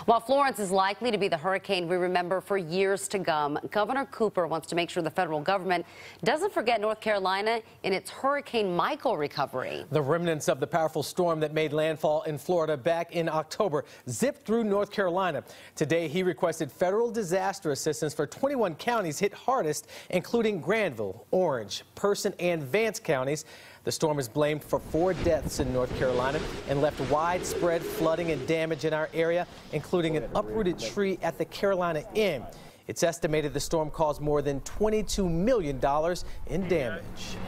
While Florence is likely to be the hurricane we remember for years to come, Governor Cooper wants to make sure the federal government doesn't forget North Carolina in its Hurricane Michael recovery. The remnants of the powerful storm that made landfall in Florida back in October zipped through North Carolina. Today, he requested federal disaster assistance for 21 counties hit hardest, including Granville, Orange, Person, and Vance counties. The storm is blamed for 4 deaths in North Carolina and left widespread flooding and damage in our area, including an uprooted tree at the Carolina Inn. It's estimated the storm caused more than $22 million in damage.